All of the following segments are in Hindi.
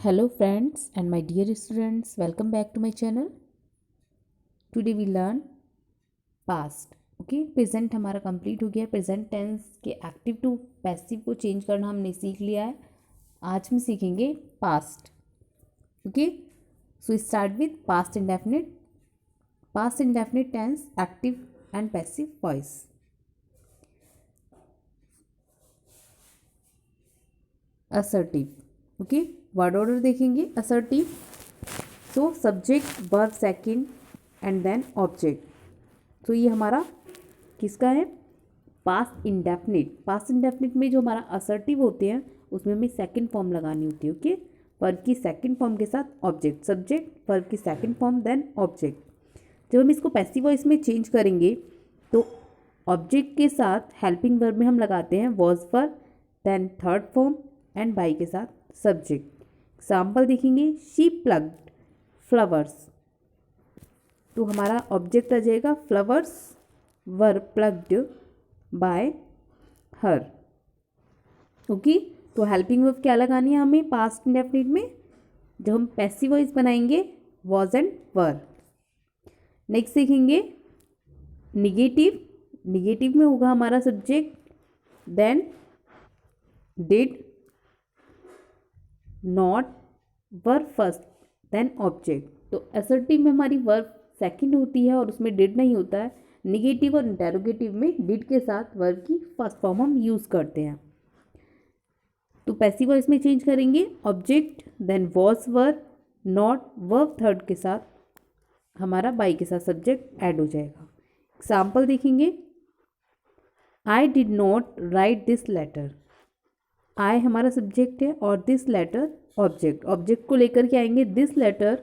Hello friends and my dear students, welcome back to my channel. Today we learn past. Okay present हमारा कंप्लीट हो गया। प्रेजेंट टेंस के एक्टिव टू पैसिव को चेंज करना हमने सीख लिया है। आज हम सीखेंगे past. Okay so start with past indefinite. Past indefinite tense active and passive voice. Assertive. Okay word order देखेंगे। Assertive so subject verb second and then object. तो ये हमारा किसका है? Past indefinite. पास्ट इंडेफिनिट में जो हमारा असर्टिव होते हैं उसमें हमें सेकंड फॉर्म लगानी होती है। ओके वर्ब की सेकंड फॉर्म के साथ ऑब्जेक्ट, सब्जेक्ट वर्ब की सेकंड फॉर्म देन ऑब्जेक्ट। जब हम इसको पैसिव वॉइस में चेंज करेंगे तो ऑब्जेक्ट के साथ हेल्पिंग वर्ब में हम लगाते हैं was verb then third form and by के साथ सब्जेक्ट। एग्जाम्पल देखेंगे शी प्लग्ड फ्लावर्स, तो हमारा ऑब्जेक्ट आ जाएगा flowers were plucked by her. Okay तो हेल्पिंग वर्ब क्या लगानी है हमें पास्ट इंडेफिनिट में? जब हम पैसिव वॉइस बनाएंगे वॉज एंड वर। नेक्स्ट देखेंगे निगेटिव। निगेटिव में होगा हमारा subject then did not verb first then object. तो असर्टिव में हमारी वर्ब सेकंड होती है और उसमें डिड नहीं होता है। निगेटिव और इंटेरोगेटिव में डिड के साथ वर्ब की फर्स्ट फॉर्म हम यूज़ करते हैं। तो पैसिव वॉइस में चेंज करेंगे object then was verb not verb third के साथ हमारा बाई के साथ सब्जेक्ट ऐड हो जाएगा। एग्जाम्पल देखेंगे I did not write this letter. I हमारा सब्जेक्ट है और दिस लेटर ऑब्जेक्ट। ऑब्जेक्ट को लेकर के आएंगे दिस लेटर,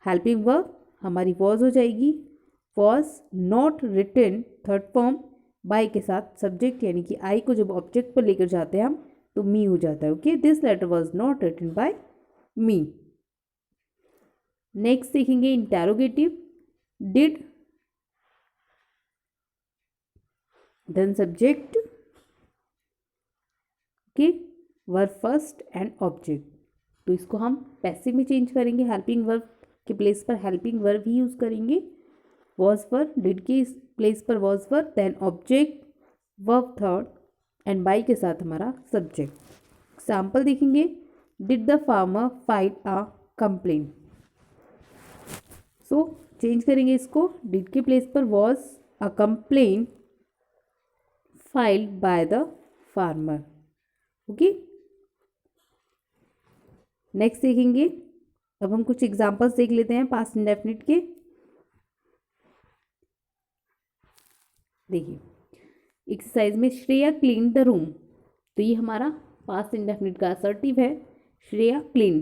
हेल्पिंग वर्ब हमारी वॉज हो जाएगी was not written third form by के साथ सब्जेक्ट, यानी कि आई को जब ऑब्जेक्ट पर लेकर जाते हैं हम तो मी हो जाता है। Okay this letter was not written by me. Next देखेंगे interrogative did then subject okay verb first and object. तो इसको हम पैसिव में चेंज करेंगे, हेल्पिंग वर्ब के प्लेस पर हेल्पिंग वर्ब ही यूज़ करेंगे। वॉज वर्ब डिड के प्लेस पर was verb then object verb third and by के साथ हमारा सब्जेक्ट। एग्जाम्पल देखेंगे did the farmer file a complaint. So change करेंगे इसको, डिड के प्लेस पर was a complaint filed by the farmer. Okay next देखेंगे, अब हम कुछ एग्जांपल्स देख लेते हैं पास्ट इंडेफिनिट के। देखिए एक्सरसाइज में श्रेया क्लीन द रूम, तो ये हमारा पास्ट इंडेफिनिट का असर्टिव है। Shreya clean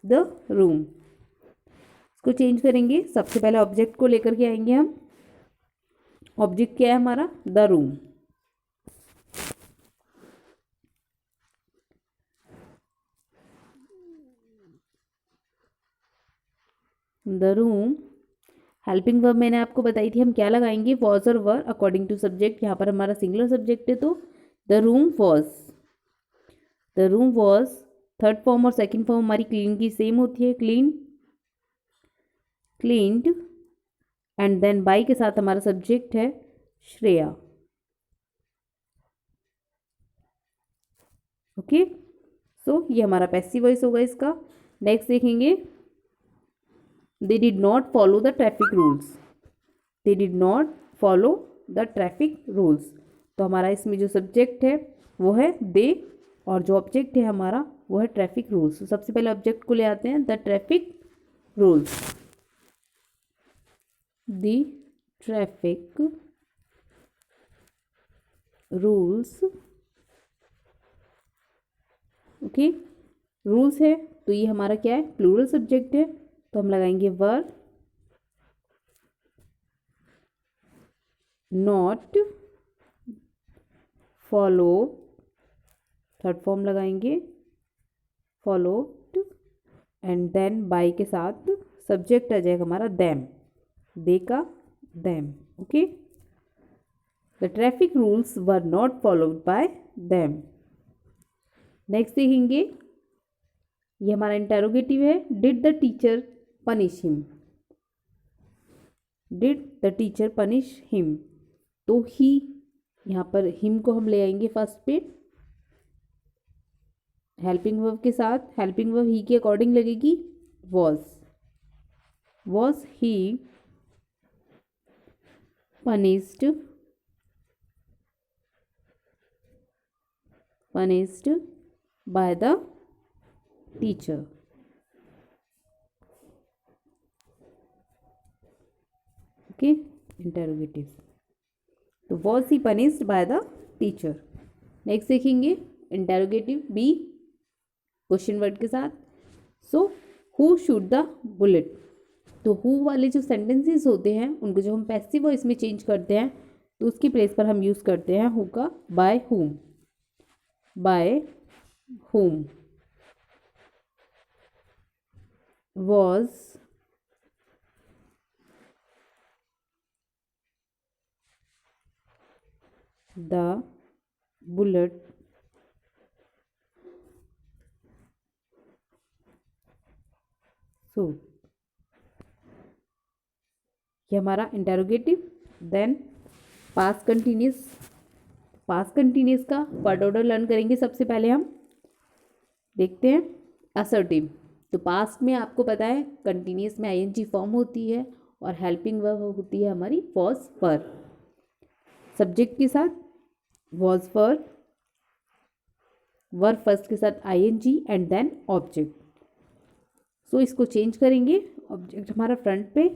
the room. इसको चेंज करेंगे, सबसे पहले ऑब्जेक्ट को लेकर के आएंगे हम। ऑब्जेक्ट क्या है हमारा? The room. The room helping verb मैंने आपको बताई थी हम क्या लगाएंगे वॉज और वर अकॉर्डिंग टू सब्जेक्ट। यहाँ पर हमारा सिंगुलर सब्जेक्ट है तो the room was. The room was third form और सेकंड फॉर्म हमारी क्लीन की सेम होती है, clean cleaned and then by के साथ हमारा सब्जेक्ट है श्रेया। ओके सो ये हमारा पैसिव वॉइस होगा इसका। नेक्स्ट देखेंगे they did not follow the traffic rules। they did not follow the traffic rules। तो हमारा इसमें जो सब्जेक्ट है वो है दे और जो ऑब्जेक्ट है हमारा वो है ट्रैफिक रूल्स। तो सबसे पहले ऑब्जेक्ट को ले आते हैं the traffic rules. The traffic rules. Okay rules है तो ये हमारा क्या है? प्लूरल सब्जेक्ट है तो हम लगाएंगे were not follow third form लगाएंगे फॉलोड एंड देन बाई के साथ सब्जेक्ट आ जाएगा हमारा देम, दे का them. Okay the traffic rules were not followed by them. Next देखेंगे ये हमारा इंटेरोगेटिव है। Did the teacher punish him, did the teacher punish him, तो ही, यहाँ पर हिम को हम ले आएंगे फर्स्ट पे हेल्पिंग वर्ब के साथ। हेल्पिंग वर्ब ही के अकॉर्डिंग लगेगी was he punished by the teacher. Okay, interrogative, तो was he punished by the teacher. Next देखेंगे इंटेरोगेटिव बी क्वेश्चन वर्ड के साथ। So who shoot the bullet, तो हु वाले जो सेंटेंसेस होते हैं उनको जो हम पैसिव वॉइस में चेंज करते हैं तो उसकी प्लेस पर हम यूज़ करते हैं हु का by whom, was the bullet shot, ये हमारा इंटेरोगेटिव। देन पास्ट कंटिन्यूस का वर्ड ऑर्डर लर्न करेंगे। सबसे पहले हम देखते हैं असर्टिव। तो पास्ट में आपको पता है कंटिन्यूस में आईएनजी फॉर्म होती है और हेल्पिंग वर्ब होती है हमारी वॉज पर। सब्जेक्ट के साथ वॉज पर, वर्ब फर्स्ट के साथ ING and then object. So इसको चेंज करेंगे, ऑब्जेक्ट हमारा फ्रंट पे,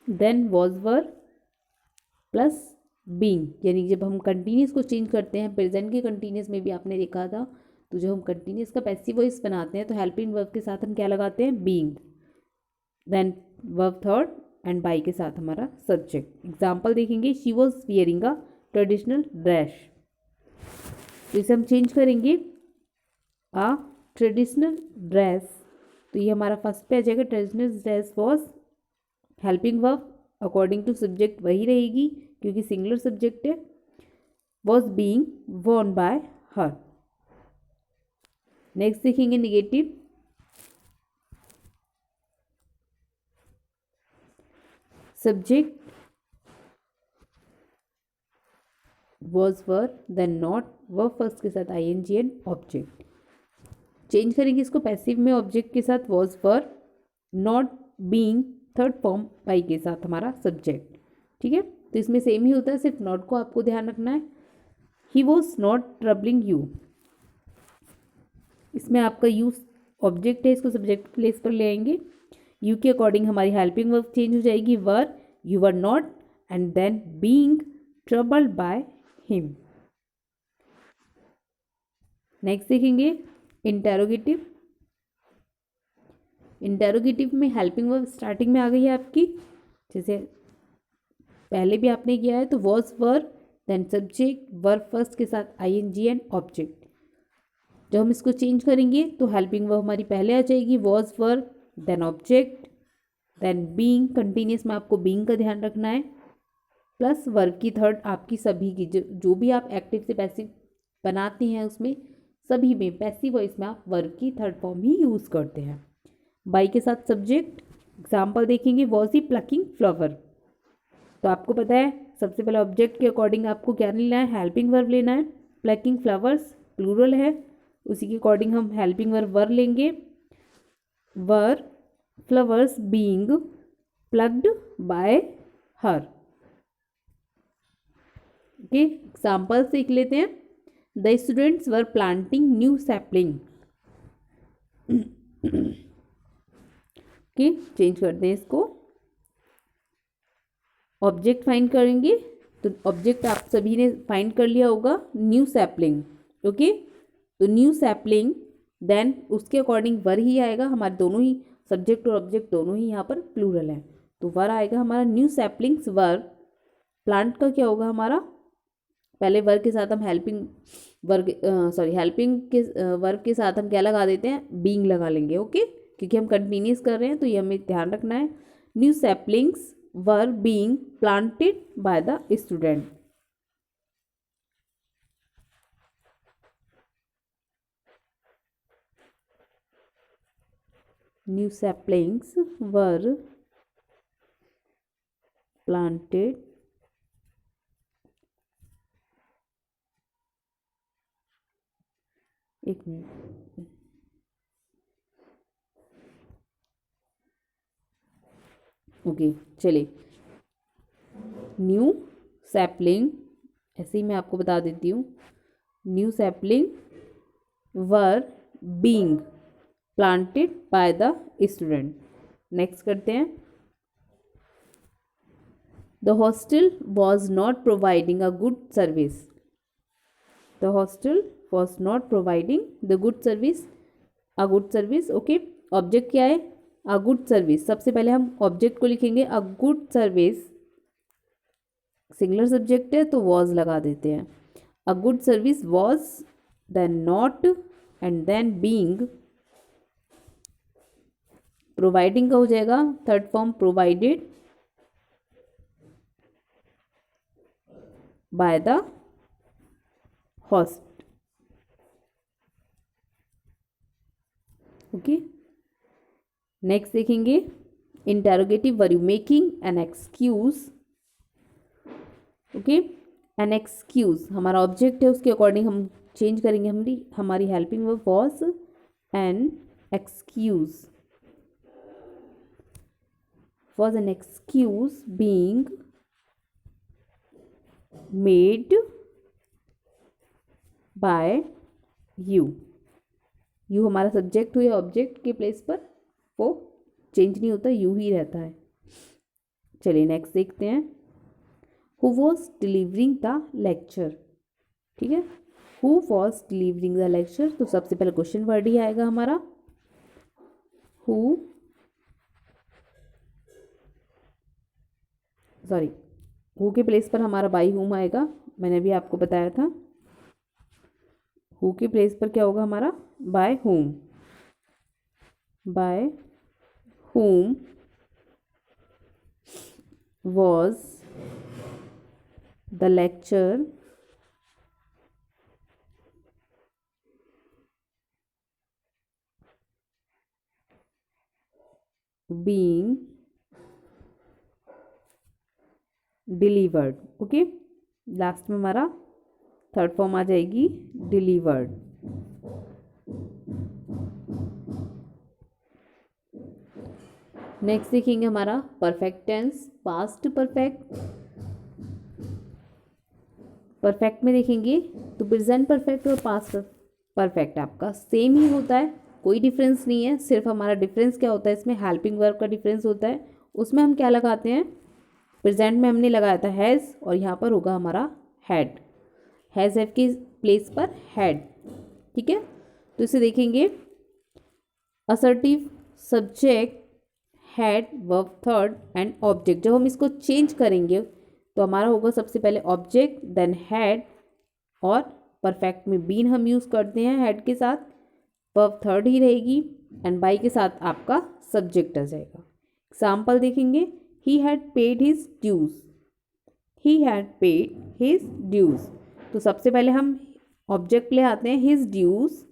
then was verb plus being, यानी जब हम कंटिन्यूस को चेंज करते हैं, प्रेजेंट के कंटिन्यूस में भी आपने देखा था, तो जब हम कंटिन्यूस का पैसिव वॉइस बनाते हैं तो हेल्पिंग वर्ब के साथ हम क्या लगाते हैं being, then verb third and by के साथ हमारा सब्जेक्ट। एग्जाम्पल देखेंगे, she was wearing a traditional dress, तो इसे हम चेंज करेंगे अ ट्रेडिशनल ड्रेस, तो ये हमारा फर्स्ट पे आ जाएगा। Traditional dress was, helping verb according to subject वही रहेगी क्योंकि सिंगुलर सब्जेक्ट है, was being worn by her. Next देखेंगे negative. Subject was verb, then not, verb first के साथ आईएनजी एंड ऑब्जेक्ट। चेंज करेंगे इसको पैसिव में, ऑब्जेक्ट के साथ was verb, not being third form by के साथ हमारा सब्जेक्ट। ठीक है, तो इसमें सेम ही होता है, सिर्फ नॉट को आपको ध्यान रखना है। He was not troubling you, इसमें आपका यूज ऑब्जेक्ट है, इसको सब्जेक्ट प्लेस पर ले आएंगे। यू के अकॉर्डिंग हमारी हेल्पिंग वर्ब चेंज हो जाएगी, were, you were not and then being troubled by him. Next देखेंगे इंटेरोगेटिव। इंटेरोगेटिव में हेल्पिंग वर्ब स्टार्टिंग में आ गई है आपकी, जैसे पहले भी आपने किया है, तो was verb, then subject, verb first के साथ आईएनजी एंड ऑब्जेक्ट। जब हम इसको चेंज करेंगे तो हेल्पिंग वर्ब हमारी पहले आ जाएगी, was verb, then object, then being, continuous में आपको बीइंग का ध्यान रखना है, प्लस वर्ब की थर्ड आपकी सभी की जो भी आप एक्टिव से पैसिव बनाती हैं उसमें सभी में पैसिव वॉइस में आप वर्ब की थर्ड फॉर्म ही यूज़ करते हैं। बाई के साथ सब्जेक्ट। एग्जाम्पल देखेंगे, वॉज ही प्लकिंग फ्लावर, तो आपको पता है सबसे पहले ऑब्जेक्ट के अकॉर्डिंग आपको क्या लेना है, हेल्पिंग वर्ब लेना है। प्लकिंग फ्लावर्स प्लूरल है, उसी के अकॉर्डिंग हम हेल्पिंग वर्ब वर लेंगे, were flowers being plugged by her. Okay, example सीख लेते हैं। The students were planting new sapling. Okay, change करते हैं इसको, ऑब्जेक्ट फाइंड करेंगे, तो ऑब्जेक्ट आप सभी ने फाइंड कर लिया होगा, न्यू सैपलिंग। ओके, तो न्यू सैपलिंग, देन उसके अकॉर्डिंग वर ही आएगा, हमारे दोनों ही सब्जेक्ट और ऑब्जेक्ट दोनों ही यहाँ पर प्लूरल है, तो वर आएगा हमारा न्यू सैपलिंग्स वर। प्लांट का क्या होगा हमारा, पहले वर्ब के साथ हम हेल्पिंग हेल्पिंग के वर्ब के साथ हम क्या लगा देते हैं, बीइंग लगा लेंगे। ओके, क्योंकि हम कंटिन्यूस कर रहे हैं तो ये हमें ध्यान रखना है। New saplings were being planted by the student. New saplings were planted एक मिनट, ओके चलिए, न्यू सैपलिंग, ऐसे ही मैं आपको बता देती हूँ, new sapling were being planted by the student. Next करते हैं, the hostel was not providing a good service, the hostel was not providing the good service, a good service. Okay, object क्या है, अ गुड सर्विस। सबसे पहले हम ऑब्जेक्ट को लिखेंगे, a good service, singular subject है तो वॉज लगा देते हैं, a good service was, then not and then being, providing का हो जाएगा third form provided by the host. Okay, next देखेंगे, interrogative, were you making an excuse. Okay, an excuse हमारा ऑब्जेक्ट है, उसके अकॉर्डिंग हम चेंज करेंगे, हमारी helping verb was an excuse, was an excuse being made by you। You हमारा सब्जेक्ट हुआ, ऑब्जेक्ट के प्लेस पर वो चेंज नहीं होता, यू ही रहता है। चलिए नेक्स्ट देखते हैं, who was delivering the lecture. ठीक है, who was delivering the lecture, तो सबसे पहले क्वेश्चन वर्ड ही आएगा हमारा, हु, सॉरी, हु के प्लेस पर हमारा बाई हुम आएगा, मैंने अभी आपको बताया था, हु के प्लेस पर क्या होगा हमारा, by whom, by whom was the lecture being delivered. Okay, last में हमारा थर्ड फॉर्म आ जाएगी डिलीवर्ड। नेक्स्ट देखेंगे हमारा perfect tense, past perfect. Perfect में देखेंगे तो प्रेजेंट परफेक्ट और पास्ट परफेक्ट आपका सेम ही होता है, कोई डिफरेंस नहीं है, सिर्फ हमारा डिफरेंस क्या होता है इसमें, हेल्पिंग वर्ब का डिफरेंस होता है। उसमें हम क्या लगाते हैं, प्रेजेंट में हमने लगाया था हैज़, और यहाँ पर होगा हमारा हैड, हैज़ हैव की प्लेस पर हैड। ठीक है, तो इसे देखेंगे, assertive, subject, had, verb third and object. जब हम इसको चेंज करेंगे तो हमारा होगा सबसे पहले ऑब्जेक्ट, देन हैड, और परफेक्ट में बीन हम यूज़ करते हैं हैड के साथ, वर्ब थर्ड ही रहेगी, एंड बाई के साथ आपका सब्जेक्ट आ जाएगा। एग्जाम्पल देखेंगे, he had paid his dues, he had paid his dues, तो सबसे पहले हम ऑब्जेक्ट ले आते हैं, his dues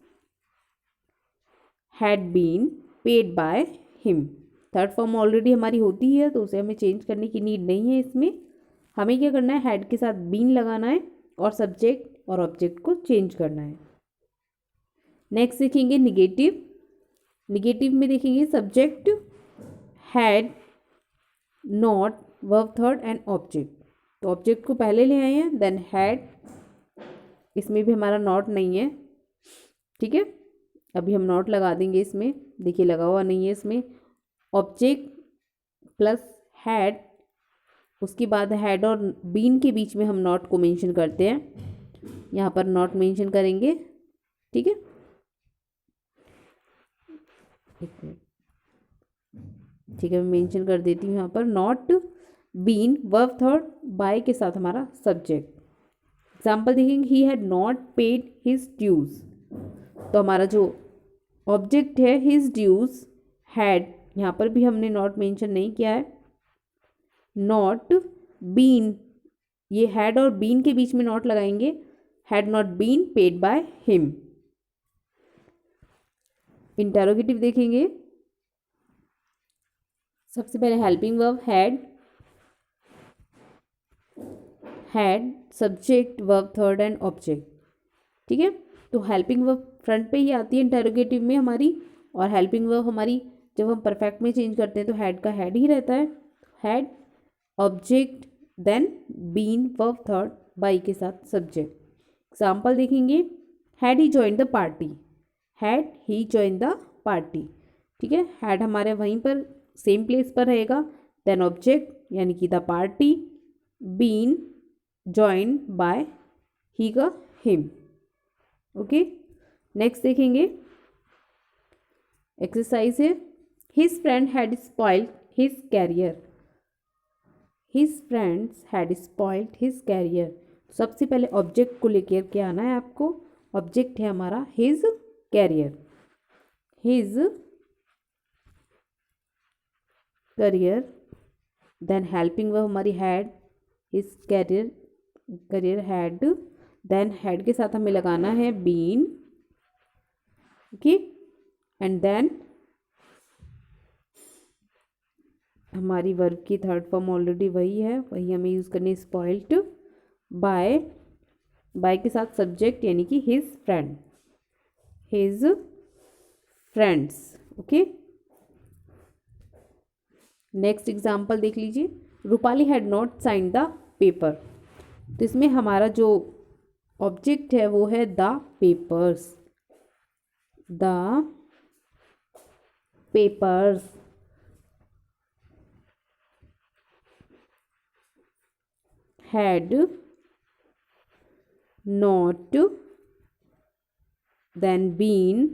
had been paid by him. Third form already हमारी होती है तो उसे हमें चेंज करने की नीड नहीं है, इसमें हमें क्या करना है, हैड के साथ बीन लगाना है और सब्जेक्ट और ऑब्जेक्ट को चेंज करना है। नेक्स्ट देखेंगे निगेटिव, निगेटिव में देखेंगे subject, had, not, verb third and object. तो ऑब्जेक्ट को पहले ले आए हैं, देन हैड, इसमें भी हमारा नॉट नहीं है। ठीक है, अभी हम नॉट लगा देंगे इसमें, देखिए लगा हुआ नहीं है इसमें, ऑब्जेक्ट प्लस हैड, उसके बाद हैड और बीन के बीच में हम नॉट को मेंशन करते हैं, यहाँ पर नॉट मेंशन करेंगे। ठीक है, एक मिनट, ठीक है मैं मेंशन कर देती हूँ यहाँ पर, not, been, verb third, by के साथ हमारा सब्जेक्ट। एग्जाम्पल देखेंगे, he had not paid his dues, तो हमारा जो ऑब्जेक्ट है हिज ड्यूज हैड, यहाँ पर भी हमने नॉट मेंशन नहीं किया है, नॉट बीन, ये हैड और बीन के बीच में नॉट लगाएंगे, had not been paid by him. Interrogative देखेंगे, सबसे पहले helping verb had subject verb third and object. ठीक है, तो हेल्पिंग वर्ब फ्रंट पे ही आती है इंटरोगेटिव में हमारी, और हेल्पिंग वर्ब हमारी जब हम परफेक्ट में चेंज करते हैं तो हैड का हैड ही रहता है। Had object then been verb third by के साथ सब्जेक्ट। एग्जाम्पल देखेंगे, had he join the party, had he join the party. ठीक है, हैड हमारे वहीं पर सेम प्लेस पर रहेगा, देन ऑब्जेक्ट यानी कि the party, been join by he का हिम। ओके, नेक्स्ट देखेंगे एक्सरसाइज है, his friend had spoiled his career, his friends had spoiled his career. सबसे पहले ऑब्जेक्ट को लेकर के आना है आपको, ऑब्जेक्ट है हमारा his career, his career, then helping verb हमारी had, his career, career had, then had के साथ हमें लगाना है बीन। ओके, एंड देन हमारी वर्ब की थर्ड फॉर्म ऑलरेडी वही है, वही हमें यूज़ करनी है, स्पॉइल्ड बाय, बाय के साथ सब्जेक्ट यानी कि his friend, his friends. Okay, next example देख लीजिए, Rupali had not sign the paper. तो इसमें हमारा जो ऑब्जेक्ट है वो है the papers, the papers, had not then been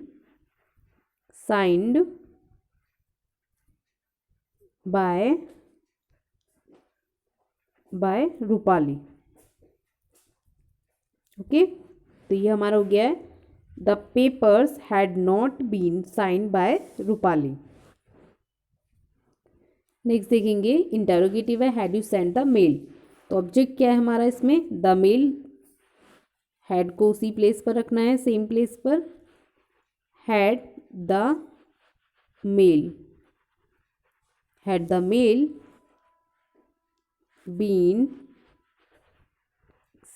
signed by Rupali. Okay, तो ये हमारा हो गया है the papers had not been signed by Rupali. Next देखेंगे इंटरोगेटिव है, had you send the mail. तो ऑब्जेक्ट क्या है हमारा इसमें, द मेल, हैड को उसी प्लेस पर रखना है, सेम प्लेस पर, had the mail, had the mail been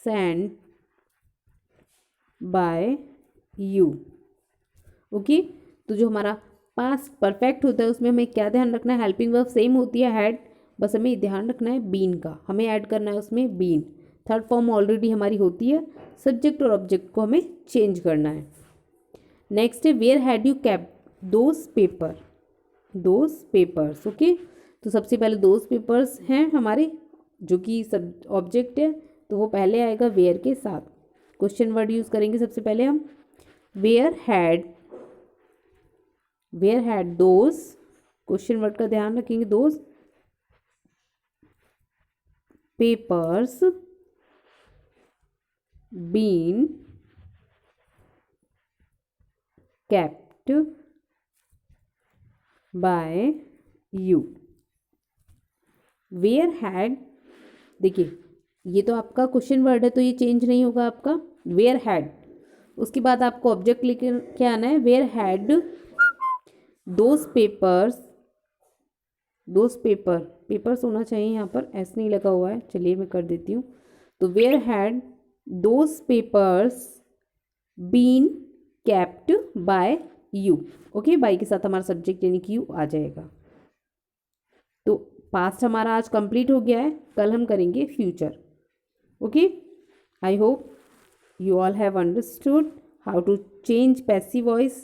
send by you. Okay, तो जो हमारा पास्ट परफेक्ट होता है उसमें हमें क्या ध्यान रखना है, हेल्पिंग वर्ब सेम होती है हैड, बस हमें ध्यान रखना है बीन का, हमें ऐड करना है उसमें बीन। थर्ड फॉर्म ऑलरेडी हमारी होती है, सब्जेक्ट और ऑब्जेक्ट को हमें चेंज करना है। नेक्स्ट है where had you kept those paper, those papers. Okay, तो सबसे पहले दोज पेपर्स हैं हमारे, जो कि सब ऑब्जेक्ट है, तो वो पहले आएगा वेयर के साथ। क्वेश्चन वर्ड यूज करेंगे सबसे पहले हम, where had those, question word का ध्यान रखेंगे, those papers been kept by you. Where had, देखिए ये तो आपका क्वेश्चन वर्ड है तो ये चेंज नहीं होगा आपका, वेयर हैड, उसके बाद आपको ऑब्जेक्ट लेकर के आना है, where had those papers, those papers होना चाहिए यहाँ पर, एस नहीं लगा हुआ है, चलिए मैं कर देती हूँ। तो where had those papers been kept by you. Okay, by के साथ हमारा सब्जेक्ट यानी कि यू आ जाएगा। तो पास्ट हमारा आज कंप्लीट हो गया है, कल हम करेंगे future. Okay, I hope you all have understood how to change passive voice